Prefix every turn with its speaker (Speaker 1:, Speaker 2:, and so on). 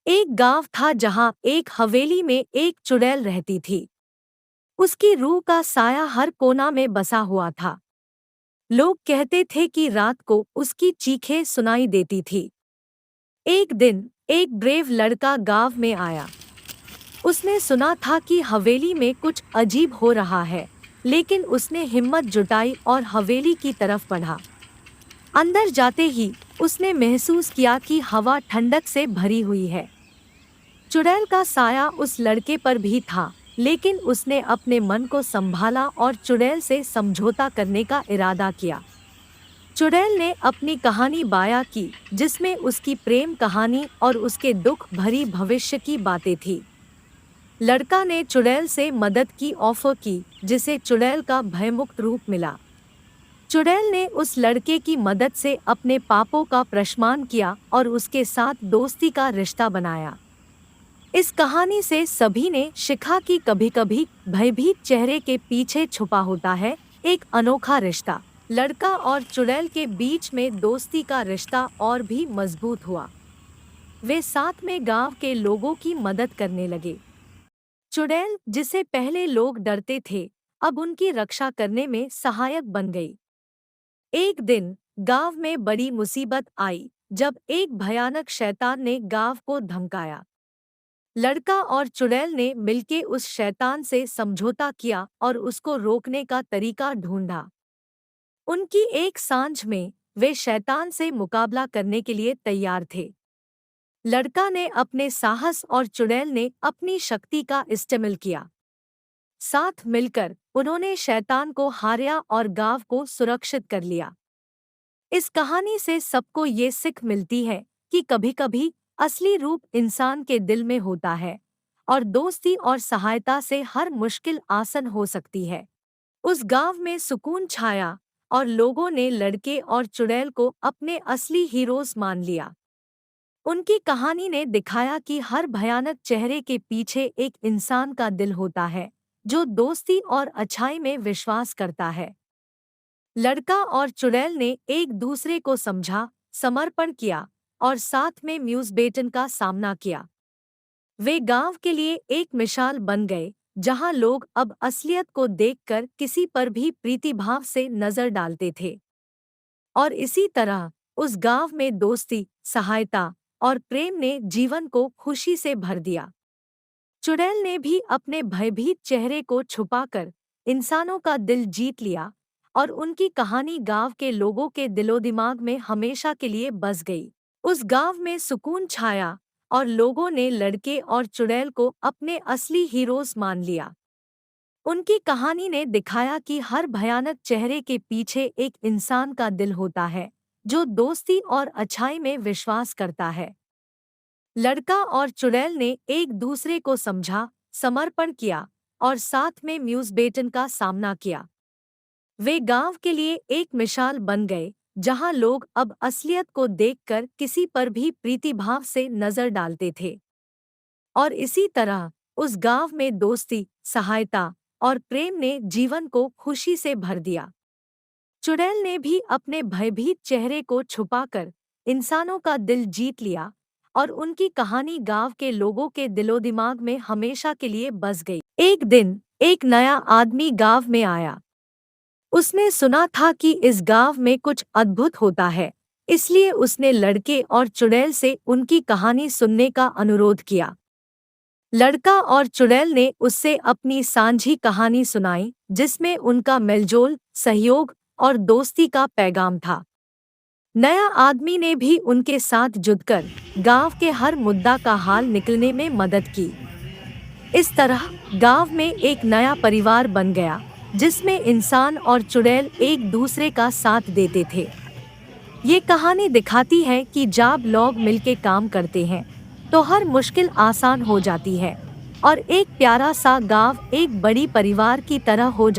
Speaker 1: एक गांव था जहां एक हवेली में एक चुड़ैल रहती थी। उसकी रूह का साया हर कोना में बसा हुआ था। लोग कहते थे कि रात को उसकी चीखें सुनाई देती थी। एक दिन एक ब्रेव लड़का गांव में आया। उसने सुना था कि हवेली में कुछ अजीब हो रहा है, लेकिन उसने हिम्मत जुटाई और हवेली की तरफ बढ़ा। अंदर जाते ही उसने महसूस किया कि हवा ठंडक से भरी हुई है। चुड़ैल का साया उस लड़के पर भी था, लेकिन उसने अपने मन को संभाला और चुड़ैल से समझौता करने का इरादा किया। चुड़ैल ने अपनी कहानी बयां की, जिसमें उसकी प्रेम कहानी और उसके दुख भरी भविष्य की बातें थी। लड़का ने चुड़ैल से मदद की ऑफर की, जिसे चुड़ैल का भयमुक्त रूप मिला। चुड़ैल ने उस लड़के की मदद से अपने पापों का प्रशमन किया और उसके साथ दोस्ती का रिश्ता बनाया। इस कहानी से सभी ने सीखा कि कभी-कभी भयभीत चेहरे के पीछे छुपा होता है एक अनोखा रिश्ता। लड़का और चुड़ैल के बीच में दोस्ती का रिश्ता और भी मजबूत हुआ। वे साथ में गांव के लोगों की मदद करने लगे। चुड़ैल, जिसे पहले लोग डरते थे, अब उनकी रक्षा करने में सहायक बन गई। एक दिन गांव में बड़ी मुसीबत आई, जब एक भयानक शैतान ने गांव को धमकाया। लड़का और चुड़ैल ने मिलके उस शैतान से समझौता किया और उसको रोकने का तरीका ढूंढा। उनकी एक सांझ में वे शैतान से मुकाबला करने के लिए तैयार थे। लड़का ने अपने साहस और चुड़ैल ने अपनी शक्ति का इस्तेमाल किया। साथ मिलकर उन्होंने शैतान को हारा और गांव को सुरक्षित कर लिया। इस कहानी से सबको ये सीख मिलती है कि कभी-कभी असली रूप इंसान के दिल में होता है और दोस्ती और सहायता से हर मुश्किल आसान हो सकती है। उस गांव में सुकून छाया और लोगों ने लड़के और चुड़ैल को अपने असली हीरोज मान लिया। उनकी कहानी ने दिखाया कि हर भयानक चेहरे के पीछे एक इंसान का दिल होता है, जो दोस्ती और अच्छाई में विश्वास करता है। लड़का और चुड़ैल ने एक दूसरे को समझा, समर्पण किया और साथ में म्यूसबेटन का सामना किया। वे गांव के लिए एक मिसाल बन गए, जहां लोग अब असलियत को देखकर किसी पर भी प्रीतिभाव से नजर डालते थे। और इसी तरह उस गांव में दोस्ती, सहायता और प्रेम ने जीवन को खुशी से भर दिया। चुड़ैल ने भी अपने भयभीत चेहरे को छुपाकर इंसानों का दिल जीत लिया और उनकी कहानी गांव के लोगों के दिलो-दिमाग में हमेशा के लिए बस गई। उस गांव में सुकून छाया और लोगों ने लड़के और चुड़ैल को अपने असली हीरोज मान लिया। उनकी कहानी ने दिखाया कि हर भयानक चेहरे के पीछे एक इंसान का दिल होता है, जो दोस्ती और अच्छाई में विश्वास करता है। लड़का और चुड़ैल ने एक दूसरे को समझा, समर्पण किया और साथ में म्यूसबेटन का सामना किया। वे गांव के लिए एक मिसाल बन गए, जहां लोग अब असलियत को देखकर किसी पर भी प्रीतिभाव से नजर डालते थे। और इसी तरह उस गांव में दोस्ती, सहायता और प्रेम ने जीवन को खुशी से भर दिया। चुड़ैल ने भी अपने भयभीत चेहरे को छुपाकर इंसानों का दिल जीत लिया और उनकी कहानी गांव के लोगों के दिलो-दिमाग में हमेशा के लिए बस गई। एक दिन एक नया आदमी गांव में आया। उसने सुना था कि इस गांव में कुछ अद्भुत होता है, इसलिए उसने लड़के और चुड़ैल से उनकी कहानी सुनने का अनुरोध किया। लड़का और चुड़ैल ने उससे अपनी साझी कहानी सुनाई, जिसमें उनका मेलजोल, सहयोग और दोस्ती का पैगाम था। नया आदमी ने भी उनके साथ जुड़कर गांव के हर मुद्दा का हाल निकलने में मदद की। इस तरह गांव में एक नया परिवार बन गया, जिसमें इंसान और चुड़ैल एक दूसरे का साथ देते थे। ये कहानी दिखाती है कि जब लोग मिलके काम करते हैं, तो हर मुश्किल आसान हो जाती है और एक प्यारा सा गांव एक बड़ी परिवार की तरह हो जाता है।